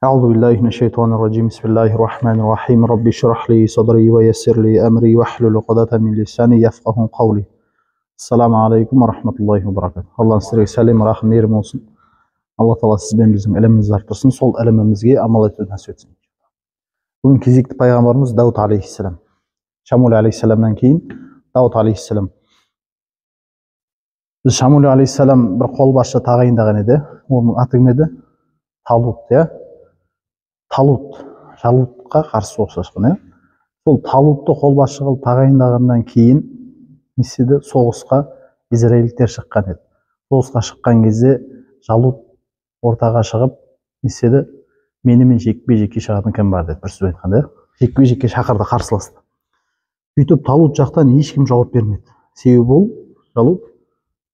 أعوذ بالله من الشيطان الرجيم بسم الله الرحمن الرحيم رب اشرح لي صدري ويسر لي أمري واحلل عقدة من لساني يفقهوا قولي. Ассаламу алейкум ва рахматуллахи ва баракатух. Аллах сіздерге сәлем, рахым, мейірім болсын. Алла тағала сіз бен біздің ілімімізді арттырсын, сол ілімімізге амал етуді нәсіп етсін. Бүгін кезекті пайғамбарымыз Дауд алейхиссалам. Шамул алейхиссаламнан кейін Дауд алейхиссалам. Біз Шамул алейхиссалам бір қолбасшы тағайындаған еді. Оның аты кім еді? Талут, иә? Талут, Жалутқа қарсы соғыс ашқан, иә? Сол Талутты қолбасшы қылып тағайындағаннан кейін неседі соғысқа израильдіктер шыққан еді. Соғысқа шыққан кезде Жалут ортаға шығып неседі менімен жекпе-жекке шығатын кім бар деді, бір сөз айтқанда, жекпе-жекке шақырды, қарсыласты. Сөйтіп Талут жақтан ешкім жауап бермеді. Себебі ол Жалут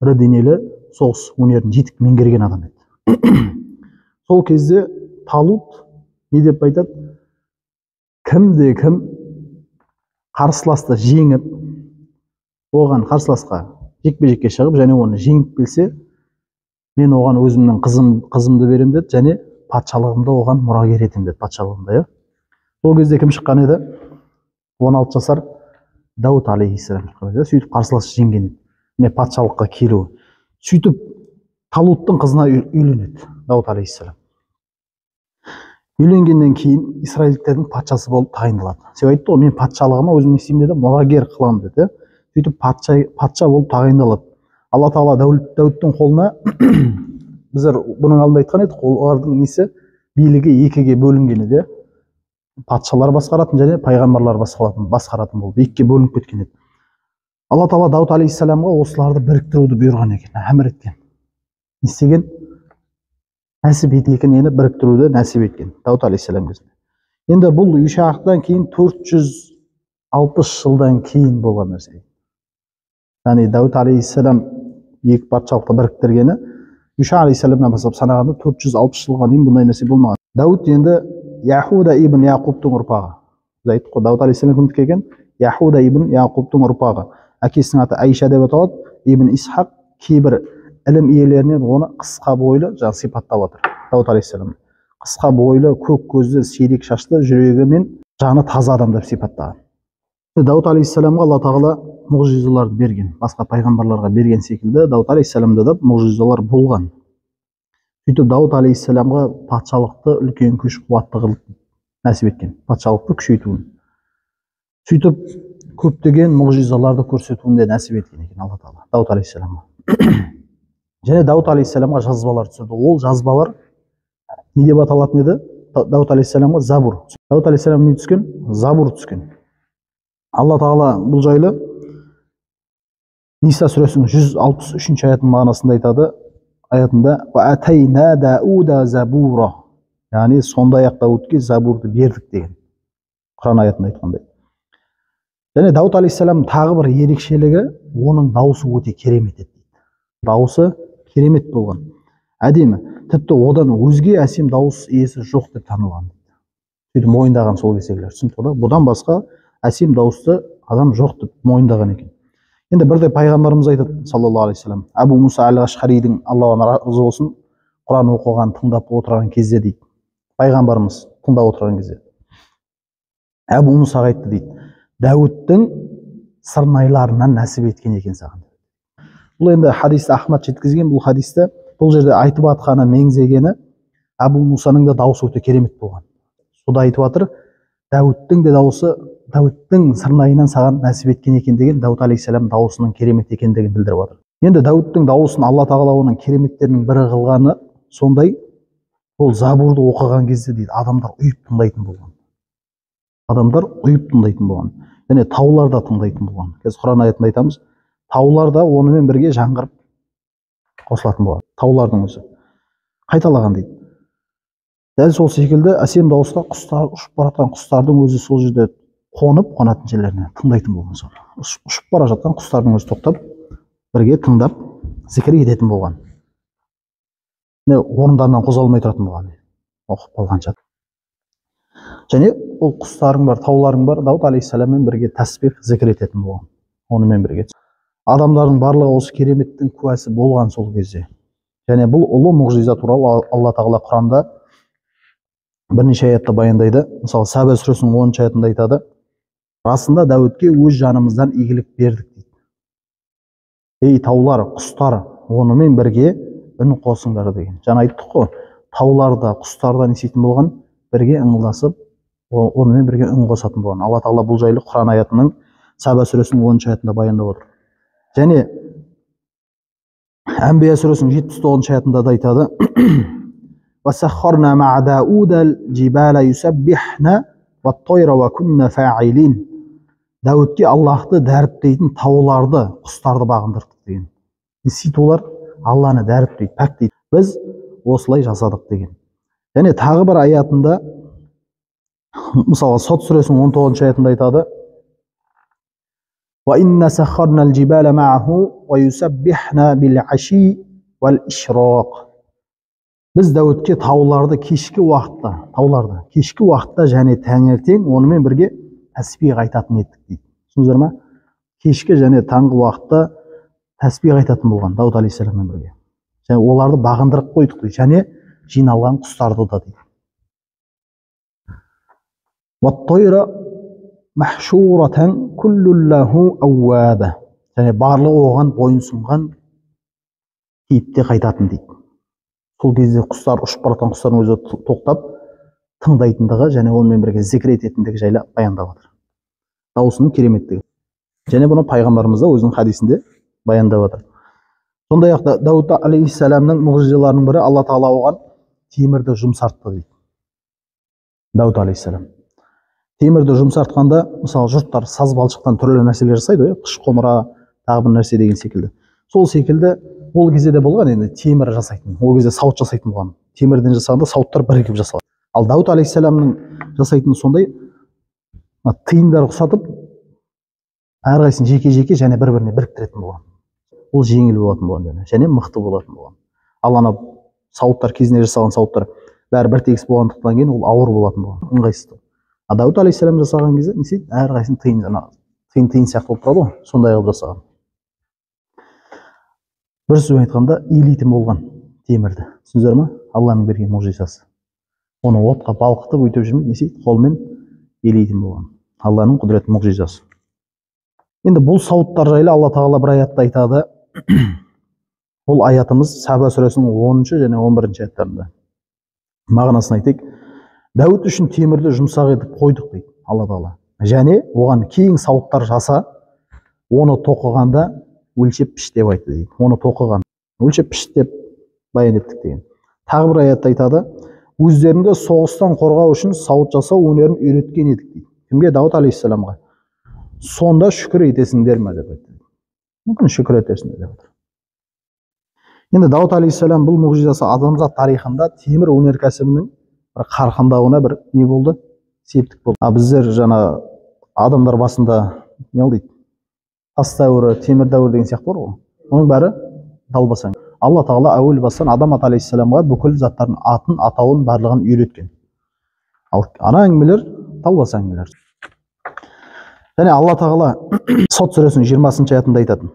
ірі денелі соғыс өнерін жетік меңгерген адам еді. Сол кезде Талут не деп айтады? Кім қарсыласты жеңіп, оған қарсыласқа жекпе-жекке шығып, және оны жеңіп келсе, мен оған өзімнің қызымды берем деді, және патшалығымды оған мұрагер етем деді, патшалығымды, иә. Сол кезде кім шыққан еді? 16 жасар Дауд алейхиссалам шыққан еді. Сөйтіп қарсыласы жеңген еді. Міне патшалыққа келуі. Сөйтіп Талуттың қызына үйленеді Дауд алейхиссалам. Үйленгеннен кейін израильдіктердің патшасы болып тағайындалады. Себебі айтты ғой, мен патшалығыма өзім не істеймін деді, мұрагер қыламын деді. Сөйтіп патша болып тағайындалады. Алла тағала Дәуіттің қолына біздер бұның алдында айтқан едік, олардың несі билігі екіге бөлінген еді. Патшалар басқаратын және пайғамбарлар басқаратын болып екіге бөлініп кеткен еді. Алла тағала Дауд алейхиссаламға осыларды біріктіруді бұйырған екен, әмір еткен. Не істеген? Нәсіп еткен, ені біріктіруді нәсіп еткен Дауд алейхиссалам кезінде. Енді бұл Юшақтан кейін 460 жылдан кейін болған нәрсе. Яғни Дауд алейхиссалам екі патшалықты біріктіргені Юша алейхиссаламнан бастап санағанда 460 жылға дейін бұндай нәрсе болмаған. Дауд енді Яхуда ибн Яқубтың ұрпағы. Біз айттық қой, Дауд алейхиссалам кімдікі екен? Яхуда ибн Яқубтың ұрпағы. Әкесінің аты Айша деп аталады. Ибн Исхақ кейбір ілім иелерінен оны қысқа бойлы жаңа сипаттап отыр. Дауд алейхиссалам қысқа бойлы, көк көзді, сирек шашты, жүрегі мен жаны таза адам деп сипаттаған. Дауд алейхиссаламға Алла тағала мұғжизаларды берген, басқа пайғамбарларға берген секілді Дауд алейхиссаламда да мұғжизалар болған. Сөйтіп Дауд алейхиссаламға патшалықты үлкен күш қуатты қылып нәсіп еткен, патшалықты күшейтуін. Сөйтіп көптеген мұғжизаларды көрсетуін де нәсіп еткен екен Алла тағала Дауд алейхиссаламға. Және Дауд алейхиссаламға жазбалар түсірді. Ол жазбалар не деп аталатын еді? Дауд алейхиссаламға Забур. Дауд алейхиссалам не түскен? Забур түскен. Алла тағала бұл жайлы Ниса сүресінің 163 аятының мағынасында айтады. Аятында «Атайна Дауда Забура». Яғни сондай-ақ Даудке Забурды бердік деген. Құран аятында айтқандай. Және Дауд алейхиссалам тағы бір ерекшелігі, оның дауысы өте керемет еді. Дауысы керемет болған. Әдемі. Тіпті одан өзге әсем дауыс иесі жоқ деп танылған. Сөйтіп мойындаған сол кесекілер. Түсінікті. Бұдан басқа әсем дауысты адам жоқ деп мойындаған екен. Енді бірде пайғамбарымыз айтады, саллаллаху алейхи вассалам, Абу Муса әл-Ашғаридің, Аллаһ разы болсын, Құран оқыған, тыңдап отырған кезде дейді. Пайғамбарымыз тыңдап отырған кезде. Абу Мусаға айтты дейді. Дәуіттің сырнайларынан нәсіп еткен екен саған. Бұл енді хадисті Ахмад жеткізген, бұл хадисті бұл жерде айтып атқаны меңзегені Абу Мусаның да дауысы өте керемет болған. Сода айтып атыр, Дәуіттің де дауысы Дәуіттің сырнайынан саған нәсіп еткен екен деген Дауд алейхиссалам дауысының керемет екендігін білдіріп отыр. Енді Дәуіттің дауысын Алла тағала оның кереметтерінің бірі қылғаны сондай, ол Забурды оқыған кезде дейді, адамдар ұйып тыңдайтын болған. Адамдар ұйып тыңдайтын болған. Және таулар да тыңдайтын болған. Біз Құран аятында айтамыз, таулар да онымен бірге жаңғырып қосылатын болған. Таулардың өзі қайталаған дейді. Дәл сол секілді әсем дауысқа құстар, ұшып баратқан құстардың өзі сол жерде қонатын жерлеріне тыңдайтын болған. Сол ұшып бара жатқан құстардың өзі тоқтап, бірге тыңдап, зікір ететін болған. Орындарынан қозғалмай тұратын болған. Оқып болғанша. Және ол құстардың бар, таулардың бар, Дауд алейхиссаламмен бірге тәсбих, зікір ететін болған. Онымен бірге. Адамдардың барлығы осы кереметтің куәсі болған сол кезде. Және бұл ұлы мұғжиза туралы Алла тағала Құранда бірнеше аятта баяндайды. Мысалы Саба сүресінің 10-шы аятында айтады: расында Дәуітке өз жанымыздан игілік бердік дейді. Ей таулар, құстар, онымен бірге үн қосыңдар деген. Жаңа айттық қой, тауларда, құстарда не істейтін болған? Бірге ыңылдасып, онымен бірге үн қосатын болған. Алла Тағала бұл жайлы Құран аятының Саба сүресінің 10-шы аятында баяндап отыр. Және Әнбия сүресінің 79-шы аятында да айтады: وَسَخَّرْنَا مَعَ دَاوُودَ الْجِبَالَ يُسَبِّحْنَ وَالطَّيْرَ وَكُنَّا فَاعِلِينَ. Дәуітке Аллахты дәріптейтін тауларды, құстарды бағындырдық деген. Сөйтіп олар Алланы дәріптейді, пәктейді. Біз осылай жасадық деген. Және тағы бір аятында, мысалы Сот сүресінің 19-шы аятында айтады: وَإِنَّ سَخَّرْنَا الْجِبَالَ مَعَهُ وَيُسَبِّحْنَ بِالْعَشِيِّ وَالْإِشْرَاقِ. Біз Дәуітке тауларды кешкі уақытта және таңертең онымен бірге тәсбих айтатын еттік дейді. Түсіндіңіздер ме? Кешкі және таңғы уақытта тәсбих айтатын болған Дауд алейхиссаламмен бірге. Және оларды бағындырып қойдық дейді. Және жиналған құстарды да дейді. وَالطَّيْرَ مَحْشُورَةً كُلٌّ لَهُ أَوَّابٌ. Және барлығы оған бойынсұнған кейіпте қайтатын дейді. Сол кезде құстар, ұшып баратын құстардың өзі тоқтап тыңдайтындығы және онымен бірге зікір ететіндігі жайлы баяндап отыр. Дауысының кереметтігі. Және бұны пайғамбарымыз да өзінің хадисінде баяндап отыр. Сондай-ақ Дауд алейхиссаламның мұғжизаларының бірі, Алла Тағала оған темірді жұмсартты дейді. Дауд алейхиссалам темірді жұмсартқанда, мысалы жұрттар саз балшықтан түрлі нәрселер жасайды, қыш құмыра, тағы бір нәрсе деген секілді. Сол секілді ол кезде де болған, енді темір жасайтын, ол кезде сауыт жасайтын болған. Темірден жасағанда сауыттар бірігіп жасалады. Ал Дауд алейхиссаламның жасайтын сондай тиындар ұқсатып, әрқайсысын жеке-жеке және бір-біріне біріктіретін болған. Ол жеңіл болатын болған және мықты болатын болған. Ал ана сауыттар, кезінде жасалған сауыттар бәрі бір тегіс болғандықтан кейін ол ауыр болатын болған, ыңғайсыз. А Дауд алейхиссалам жасаған кезде не істейді? Әрқайсысын тиын сияқты болып тұрады ғой, сондай қылып жасаған. Бір сөзбен айтқанда, илейтін болған темірді. Түсіндіңіздер ме? Алланың берген мұғжизасы. Оны отқа балқытып өйтіп жүрмей, не істейді? Қолмен илейтін болған. Алланың құдіреті мұғжизасы. Енді бұл сауыттар жайлы Алла Тағала бір аятта айтады. Бұл аятымыз Саба сүресінің 10-шы және 11-ші аяттарында. Мағынасын айтайық. Дәуіт үшін темірді жұмсақ етіп қойдық дейді Алла Тағала. Және оған кейін сауыттар жаса, оны тоқығанда өлшеп піш деп айтты дейді. Оны тоқыған, өлшеп піш деп баян еттік деген. Тағы бір аятта айтады: өздеріңді соғыстан қорғау үшін сауыт жасау өнерін үйреткен едік дейді. Кімге? Дауд алейхиссаламға. Сонда шүкір етесіңдер ме деп айтты. Мүмкін шүкір етесіңдер деп отыр. Енді Дауд алейхиссалам бұл мұғжизасы адамзат тарихында темір өнеркәсібінің бір қарқындауына бір не болды? Септік болды. Біздер жаңа адамдар басында не дейді? Тас дәуірі, темір дәуірі деген сияқты бар ғой. Оның бәрі далбасаң. Алла Тағала әуел бастан Адам алейхиссаламға бүкіл заттардың атын, атауын, барлығын үйреткен. Ал ана әңгімелер далбаса әңгімелер. Және Алла Тағала Сот сүресінің 20-шы аятында айтатын: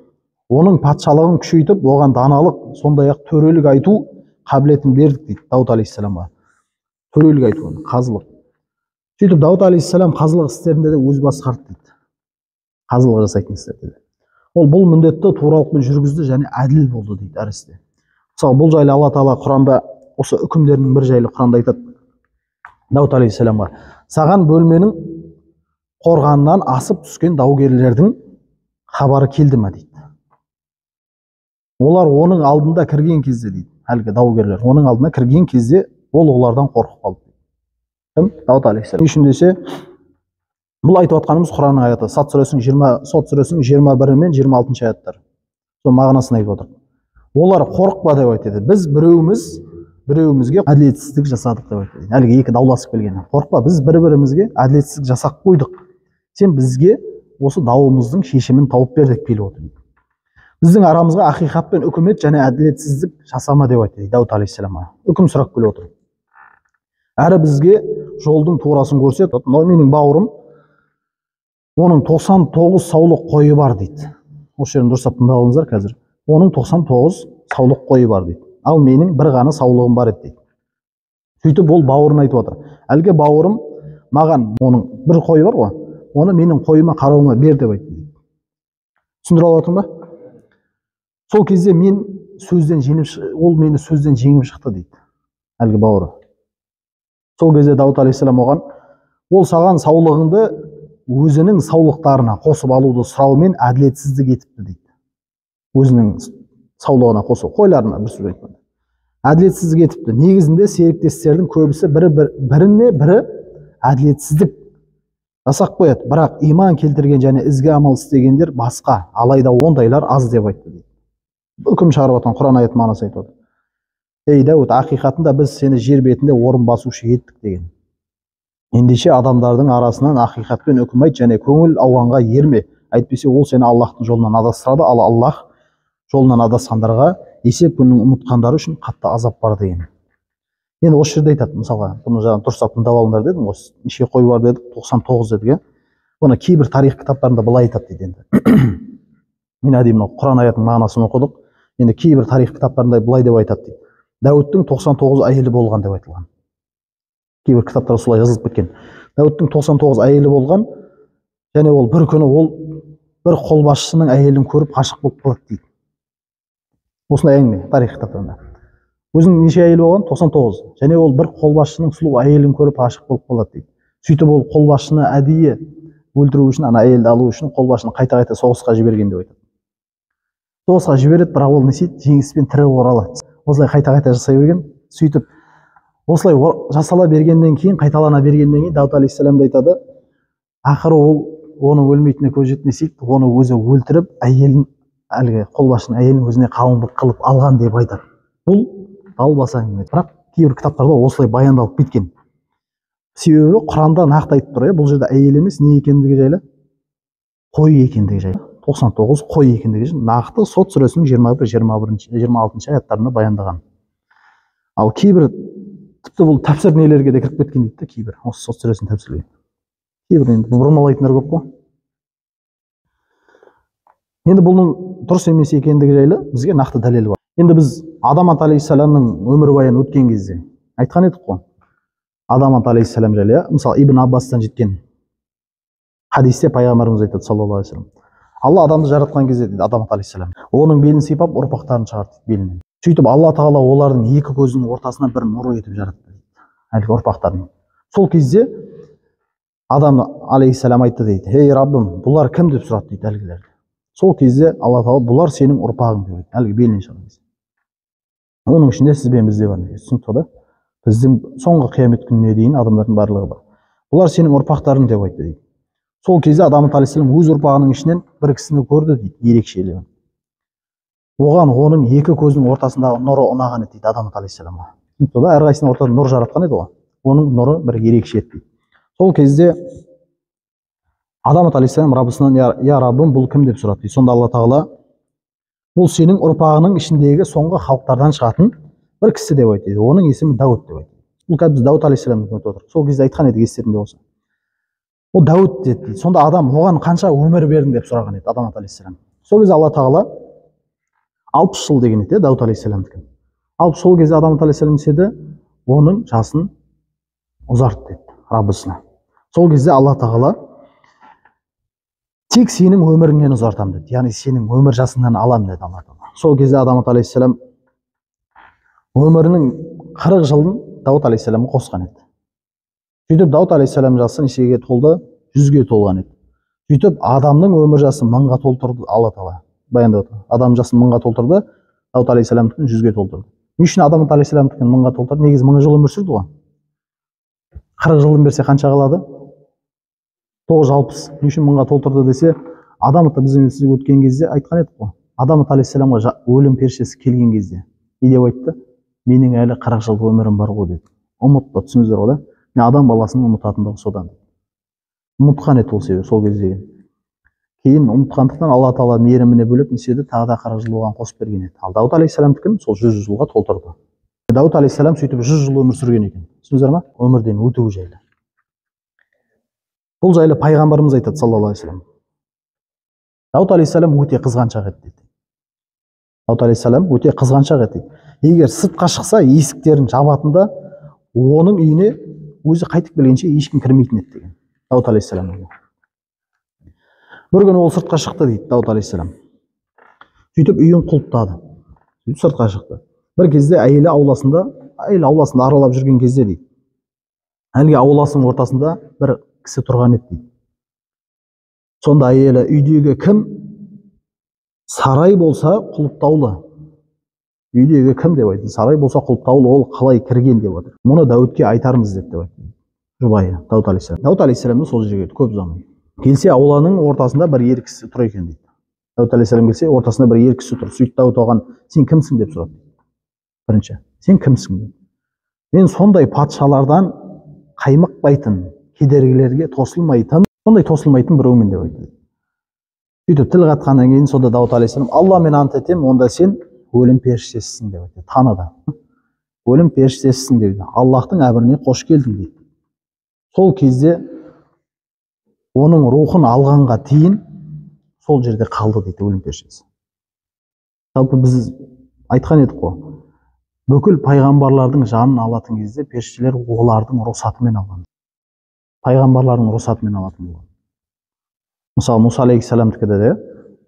оның патшалығын күшейтіп, оған даналық, сондай-ақ төрелік айту қабілетін бердік дейді Дауд алейхиссаламға. Төрелік айту, қазылық. Сөйтіп Дауд алейхиссалам қазылық істерінде де өз басқарды дейді. Қазылық жасайтын істерде. Ол бұл міндетті туралықпен жүргізді және әділ болды дейді әр істе. Мысалы бұл жайлы Алла Тағала Құранда, осы үкімдерінің бір жайлы Құранда айтады Дауд алейхиссаламға: саған бөлменің қорғанынан асып түскен даугерлердің хабары келді ме дейді. Олар оның алдында кірген кезде дейді, әлгі даугерлер оның алдына кірген кезде ол олардан қорқып қалды. Кім? Дауд алейхиссалам. Үшін десе, бұл айтып отқанымыз Құранның аяты. Сот сүресінің 21 мен 26 аяттар. Сол мағынасын айтып отыр. Олар қорықпа деп айтады. Біз біреуімізге әділетсіздік жасадық деп айтады. Әлгі екі дауласып келген. Қорықпа, біз бір-бірімізге әділетсіздік жасап қойдық. Сен бізге осы дауымыздың шешімін тауып бер деп келіп отыр. Біздің арамызға ақиқатпен үкімет және әділетсіздік жасама деп айтады Дауд алейхиссаламға. Үкім сұрап келіп отыр. Әрі бізге жолдың турасын көрсет. Мынау менің бауырым, оның 99 саулық қойы бар дейді. Осы жерін дұрыстап тыңдап алыңыздар қазір. Оның 99 саулық қойы бар дейді. Ал менің бір ғана саулығым бар еді дейді. Сөйтіп ол бауырын айтып отыр. Әлгі бауырым маған оның бір қойы бар ғой, оны менің қойыма қарауыма бер деп айтты дейді. Түсіндіре алатын ба? Сол кезде мен сөзден ол мені сөзден жеңіп шықты дейді әлгі бауыры. Сол кезде Дауд алейхиссалам оған, ол саған саулығыңды өзінің саулықтарына қосып алуды сұраумен әділетсіздік етіпті дейді. Өзінің саулығына қосу, қойларына бір сөз айтқанда. Әділетсіздік етіпті. Негізінде серіктестердің көбісі біріне бірі әділетсіздік жасап қояды, бірақ иман келтірген және ізгі амал істегендер басқа, алайда ондайлар аз деп айтты дейді. Үкім шығарып отқан Құран аят мағынасы айтып отыр. Ей Дауд, ақиқатында біз сені жер бетінде орын басушы еттік деген. Ендеше адамдардың арасынан ақиқатпен үкім айт және көңіл ауғанға ерме, әйтпесе ол сені Аллахтың жолынан адастырады, ал Аллах жолынан адасқандарға есеп күнін ұмытқандары үшін қатты азап бар деген. Енді осы жерде айтады, мысалға, бұны жаңа дұрыстап тыңдап алыңдар дедім, осы неше қой бар дедік, 99 дедік. Бұны кейбір тарих кітаптарында былай айтады дейді енді. Мен әдейі Құран аятының мағынасын оқыдық. Енді кейбір тарих кітаптарында былай деп айтады дейді. Дәуіттің 99 әйелі болған деп айтылған. Кейбір кітаптар солай жазылып кеткен. Дәуіттің 99 әйелі болған, және ол бір күні ол бір қолбасшының әйелін көріп ғашық болып қалады дейді. Осындай әңгіме тарих кітаптарында. Өзінің неше әйелі болған? 99. Және ол бір қолбасшының сұлу әйелін көріп ғашық болып қалады дейді. Сөйтіп ол қолбасшыны әдейі өлтіру үшін, ана әйелді алу үшін қолбасшыны қайта-қайта соғысқа жіберген деп айтады. Соғысқа жібереді, бірақ ол не істейді? Жеңіспен тірі оралады. Осылай қайта-қайта жасай берген. Сөйтіп осылай жасала бергеннен кейін, қайталана бергеннен кейін Дауд алейхиссалам айтады, ақыры ол оның өлмейтініне көз жеткенше оны өзі өлтіріп, әйелін, әлгі қолбасшының әйелін өзіне қалыңдық қылып алған деп айтады. Бұл далбаса әңгіме. Бірақ кейбір кітаптарда осылай баяндалып кеткен. Себебі Құранда нақты айтып тұр, бұл жерде әйел емес, не екендігі жайлы? Қой екендігі жайлы. 99 қой екендігі жайлы нақты Сот сүресінің 21-26 аяттарында баяндаған. Ал кейбір тіпті бұл тәпсір нелерге де кіріп кеткен дейді, кейбір осы Сот сүресінің тәпсірге. Кейбір енді бұрмалайтындар көп қой. Енді бұның дұрыс емес екендігі жайлы бізге нақты дәлел бар. Енді біз Адамат алейхиссаламның өмірбаянын өткен кезде айтқан едік қой. Адамат алейхиссалам жайлы, мысалы Ибн Аббастан жеткен хадисте пайғамбарымыз айтады саллаллаху алейхи вассалам. Алла адамды жаратқан кезде дейді Адамат алейхиссалам, оның белін сипап ұрпақтарын шығарды белінен. Сөйтіп Алла тағала олардың екі көзінің ортасына бір нұр етіп жаратты дейді. Әлгі ұрпақтарын. Сол кезде Адам алейхиссалам айтты дейді, ей Раббым, бұлар кім деп сұрады дейді әлгілерді. Сол кезде Алла тағала бұлар сенің ұрпағың деп айтты, әлгі белінен шығады. Оның ішінде сіз бен бізде бар. Түсінікті да? Біздің соңғы қиямет күніне дейін адамдардың барлығы бар. Бұлар сенің ұрпақтарың деп айтты дейді. Сол кезде Адамат алейхиссалам өз ұрпағының ішінен бір кісіні көрді дейді, ерекшелігін. Оған оның екі көзінің ортасындағы нұры ұнаған еді дейді Адамат алейхиссаламға. Түсінікті да? Әрқайсысының ортасында нұр жаратқан еді ғой. Оның нұры бір ерекше еді дейді. Сол кезде Адамат алейхиссалам Раббысынан, я Раббым, бұл кім деп сұрады дейді. Сонда Алла тағала, бұл сенің ұрпағының ішіндегі соңғы халықтардан шығатын бір кісі деп айтты. Оның есімі Дауд деп айтты. Бұл кәдімгі Дауд алейхиссаламды өтіп отыр. Сол кезде айтқан еді, естерінде болса. Ол Дауд деді. Сонда адам оған қанша өмір бердің деп сұраған еді Адамат алейхиссалам. Сол кезде Алла тағала 60 жыл деген еді Дауд алейхиссаламдікі. Ал сол кезде Адамат алейхиссалам десе, оның жасын ұзарт деді Раббысына. Сол кезде Алла тағала тек сенің өміріңнен ұзартам деді. Яғни сенің өмір жасыңнан алам деді Алла тағала. Сол кезде Адамат алейхиссалам өмірінің 40 жылын Дауд алейхиссаламға қосқан еді. Сөйтіп Дауд алейхиссалам жасы нешеге толды? 100-ге толған еді. Сөйтіп адамның өмір жасы 1000-ға толтырды Алла тағала. Баяндап отыр. Адам жасын 1000-ға толтырды, Дауд алейхиссаламдікін 100-ге толтырды. Не үшін Адамат алейхиссаламдікін 1000-ға толтырды? Негізі 1000 жыл өмір сүрді ғой. 40 жылын берсе қанша қалады? 960. Не үшін 1000-ға толтырды десе, Адамат біздің өткен кезде айтқан едік қой. Адамат алейхиссаламға өлім періштесі келген кезде не деп айтты? Менің әлі 40 жыл өмірім бар ғой деді. Ұмытты, түсініңіздер ғой да? Мен адам баласының ұмытатындығы содан. Ұмытқан еді ол себебі сол кезде. Кейін ұмытқандықтан Алла тағала мейіріміне бөліп неседі, тағы да 40 жыл оған қосып берген еді. Ал Дауд алейхиссаламдікін сол 100 жылға толтырды. Дауд алейхиссалам сөйтіп 100 жыл өмір сүрген екен. Түсіндіңіздер ме? Өмірден өтуі жайлы. Бұл жайлы пайғамбарымыз айтады саллаллаху алейхи вассалам. Дауд алейхиссалам өте қызғаншақ еді дейді. Дауд алейхиссалам өте қызғаншақ еді дейді. Егер сыртқа шықса, есіктерін жабатында, оның үйіне өзі қайтып келгенше ешкім кірмейтін еді деген Дауд алейхисалам. Бір күні ол сыртқа шықты дейді Дауд алейхисалам. Сөйтіп үйін құлыптады. Сөйтіп сыртқа шықты. Бір кезде әйелі ауласында аралап жүрген кезде дейді, әлгі ауласының ортасында бір кісі тұрған еді дейді. Сонда әйелі, үйдегі кім? Сарай болса құлыптаулы. Үйдегі кім деп айтты? Сарай болса құлыптаулы, ол қалай кірген деп отыр. Мұны Дәуітке айтармыз деп айтты. Жұбайы Дауд алейхисалам. Дауд алейхисалам сол жерге келді, көп ұзамай. Келсе ауланың ортасында бір ер кісі тұр екен дейді. Дауд алейхисалам келсе, ортасында бір ер кісі тұр. Сөйтті Дауд оған, сен кімсің деп сұрады. Бірінші, сен кімсің деп. Мен сондай патшалардан қаймықпайтын, кедергілерге сондай тосылмайтын біреумін деп айтты. Сөйтіп тіл қатқаннан кейін сонда Дауд алейхисалам, Алламен ант етем, онда сен өлім періштесісің деп айтты. Таныды. Өлім періштесісің дейді. Аллахтың әміріне қош келдің дейді. Сол кезде оның рухын алғанға дейін сол жерде қалды дейді өлім періштесі. Жалпы біз айтқан едік қой, бүкіл пайғамбарлардың жанын алатын кезде періштелер олардың рұқсатымен алған. Пайғамбарлардың рұқсатымен алатын болған. Мысалы, Мұса алейхиссаламдікі де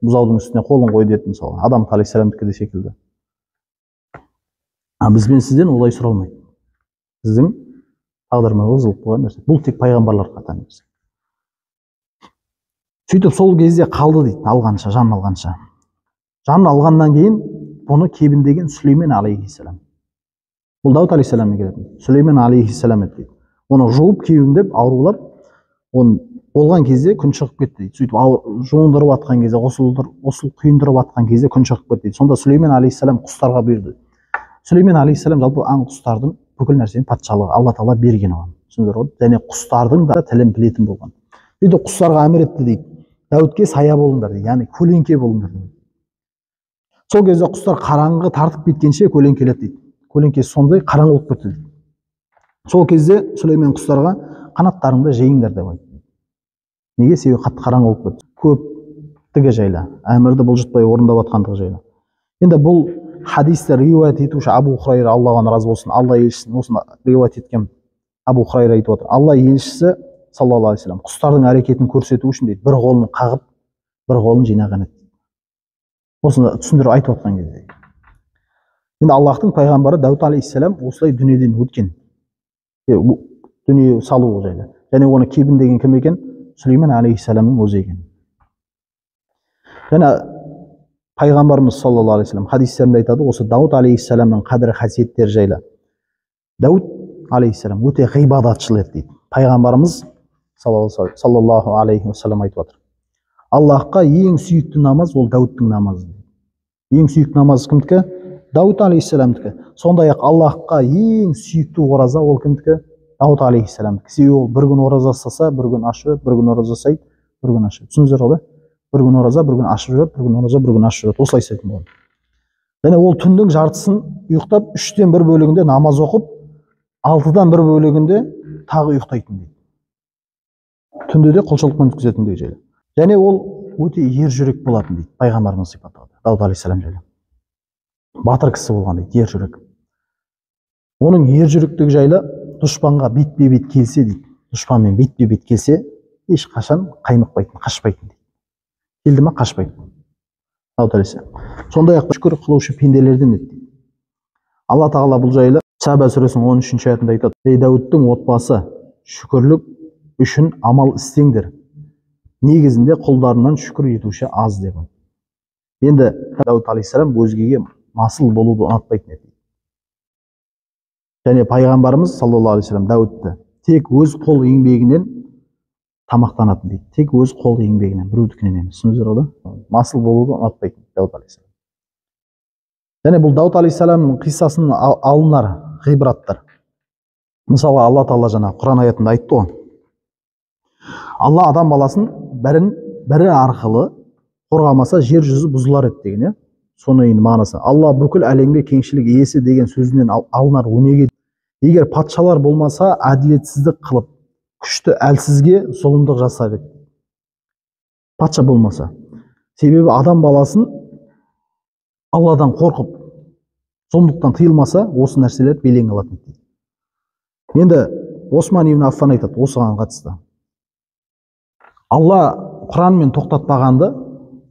бұзаудың үстіне қолын қойды еді, мысалы, Адам алейхиссаламдікі де секілді. Бізбен сізден олай сұралмайды. Сіздің тағдырыңыз жазылып қойған нәрсе. Бұл тек пайғамбарларға тән нәрсе. Сөйтіп сол кезде қалды дейді, алғанша, жанын алғанша. Жанын алғаннан кейін бұны кебіндеген Сүлеймен алейхиссалам. Бұл Дауд алейхиссаламмен келетін. Сүлеймен алейхиссалам еді дейді. Оны жуып кебіндеп, аурулап, оны болған кезде күн шығып кетті дейді. Сөйтіп жуындырып атқан кезде, ғұсыл құйындырып атқан кезде күн шығып кетті дейді. Сонда Сүлеймен алейхиссалам құстарға бұйырды. Сүлеймен алейхиссалам жалпы аң құстардың бүкіл нәрсенің патшалығы Алла Тағала берген оған. Түсіндіңдер ғой? Және құстардың да тілін білетін болған. Сөйтіп құстарға әмір етті дейді. Дәуітке сая болыңдар дейді, яғни көлеңке болыңдар дейді. Сол кезде құстар қараңғы тартып кеткенше көлеңкеледі дейді. Көлеңкесі сондай қараңғы болып кетті дейді. Сол кезде Сүлеймен құстарға қанаттарыңды жейіңдер деп айтты. Неге? Себебі қатты қараңғы болып кетті. Көптігі жайлы, әмірді бұлжытпай орындап жатқандығы жайлы. Енді бұл хадисті риуаят етуші Абу Хурайра, Аллаға разы болсын, Алла елшісін осыны риуаят еткен Абу Хурайра айтып отыр. Алла елшісі саллаллаху алейхи вассалам құстардың әрекетін көрсету үшін дейді, бір қолын қағып, бір қолын жинаған еді. Осыны түсіндіріп айтып отқан кезде. Енді Аллахтың пайғамбары Дауд алейхиссалам осылай дүниеден өткен. Дүние салу жайлы. Және оны кебіндеген кім екен? Сүлеймен алейхиссаламның өзі екен. Және пайғамбарымыз саллаллаху алейхи вассалам хадистерінде айтады, осы Дауд алейхиссаламның қадір қасиеттері жайлы. Дауд алейхиссалам өте ғибадатшыл еді дейді. Пайғамбарымыз саллаллаху алейхи вассалам айтып отыр. Аллахқа ең сүйікті намаз ол Дауттың намазы. Ең сүйікті намаз кімдікі? Дауд алейхиссаламдікі. Сондай-ақ Аллахқа ең сүйікті ораза ол кімдікі? Дауд алейхиссаламдікі. Себебі ол бір күн ораза ұстаса, бір күн ашып жүреді, бір күн ораза ұстайды, бір күн ашып. Түсіндіңіздер ғой? Бір күн ораза, бір күн ашып жүреді, бір күн ораза, бір күн ашып жүреді. Осылай істейтін болады. Және ол түннің жартысын ұйықтап, 3-тен 1 бөлігінде намаз оқып, 6-дан 1 бөлігінде тағы ұйықтайтын дейді. Түнде де құлшылықпен өткізетін дейді жайлы. Және ол өте ер жүрек болатын дейді. Пайғамбарымыз сипаттады Дауд алейхиссалам жайлы. Батыр кісі болған дейді, ер жүрек. Оның ер жүректігі жайлы дұшпанға бетпе-бет келсе дейді. Дұшпанмен бетпе-бет келсе, ешқашан қаймықпайтын, қашпайтын дейді. Келді ма қашпайтын. Дауд алейхиссалам. Сондай-ақ шүкір қылушы пенделерден еді. Алла Тағала бұл жайлы Саба сүресінің 13-ші аятында айтады. Ей Дәуіттің отбасы, шүкірлік үшін амал істеңдер. Негізінде құлдарынан шүкір етуші аз деп айтты. Енді Дауд алейхиссалам өзгеге масыл болуды ұнатпайтын еді. Және пайғамбарымыз саллаллаху алейхи вассалам Дәуітті тек өз қол еңбегінен тамақтанатын дейді. Тек өз қол еңбегінен, біреудікінен емес. Түсіндіңіздер ғой? Масыл болуды ұнатпайтын Дауд алейхиссалам. Және бұл Дауд алейхиссаламның қиссасын алынар ғибраттар. Мысалы, Алла Тағала жаңа Құран аятында айтты ғой. Алла адам баласын бірі арқылы қорғамаса жер жүзі бұзылар еді деген, соның мағынасы. Алла бүкіл әлемге кеңшілік иесі деген сөзінен алынар өнеге. Егер патшалар болмаса, әділетсіздік қылып, күшті әлсізге зұлымдық жасар еді. Патша болмаса. Себебі адам баласын Алладан қорқып, зұлымдықтан тыйылмаса, осы нәрселер белең алатын. Енді Осман ибн Аффан айтады осыған қатысты. Алла Құранмен тоқтатпағанды,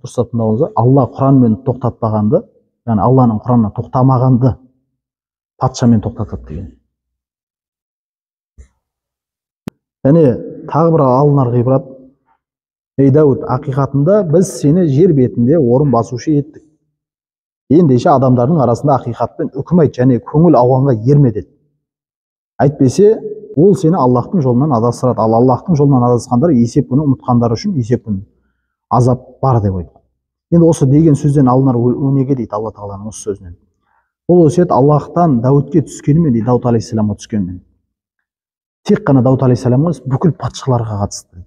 дұрыстап тыңдаңыздар, Алла Құранмен тоқтатпағанды, яғни Алланың Құранына тоқтамағанды патшамен тоқтатады деген. Және тағы бір алынар ғибрат, ей Дәуд, ақиқатында біз сені жер бетінде орын басушы еттік. Ендеше адамдардың арасында ақиқатпен үкім айт және көңіл ауғанға ерме деді. Әйтпесе, ол сені Аллахтың жолынан адастырады. Ал Аллахтың жолынан адасқандар есеп күні ұмытқандар үшін есеп күні азап бар деп айтады. Енді осы деген сөзден алынар өнеге дейді Алла тағаланың осы сөзінен. Бұл өсиет Аллахтан Дәуітке түскенімен дейді, Дауд алейхиссаламға түскенімен. Тек қана Дауд алейхиссаламға емес, бүкіл патшаларға қатысты.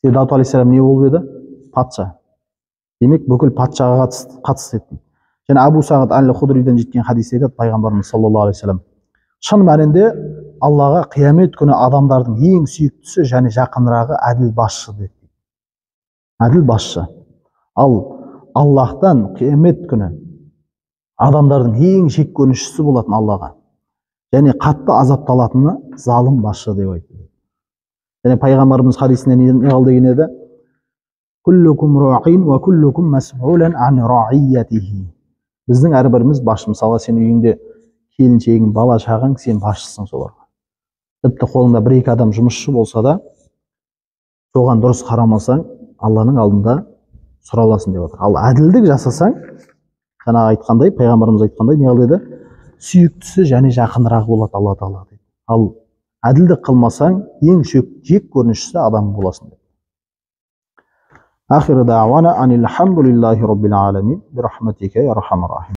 Дауд алейхиссалам не болып еді? Патша. Демек, бүкіл патшаға қатысты еді. Және Абу Сағид әл-Худриден жеткен хадисте айтады пайғамбарымыз саллаллаху алейхи вассалам, шын мәнінде Аллаға қиямет күні адамдардың ең сүйіктісі және жақынырағы әділ басшы деді. Әділ басшы. Ал Аллахтан қиямет күні адамдардың ең жек көрінішісі болатын Аллаға және қатты азапталатыны залым басшы деп айтты. Және пайғамбарымыз хадисінде не қалды деген еді? Күллукум раин ва күллукум мас'улан ан раиятихи. Біздің әрбіріміз басшы. Мысалы, сен үйіңде келіншегің, бала шағаң, сен басшысың соларға. Тіпті қолыңда бір-екі адам жұмысшы болса да, соған дұрыс қарамасаң, Алланың алдында сұраласың деп отыр. Ал әділдік жасасаң, жаңа айтқандай, пайғамбарымыз айтқандай, не қылды еді? Сүйіктісі және жақынырақ болады Алла тағала дейді. Ал әділдік қылмасаң, ең жек көрінішісі адам боласың деп. Ахиру дa'wana анил хамдулиллахи rabbil alamin bi rahmatика ya arhamar rahim.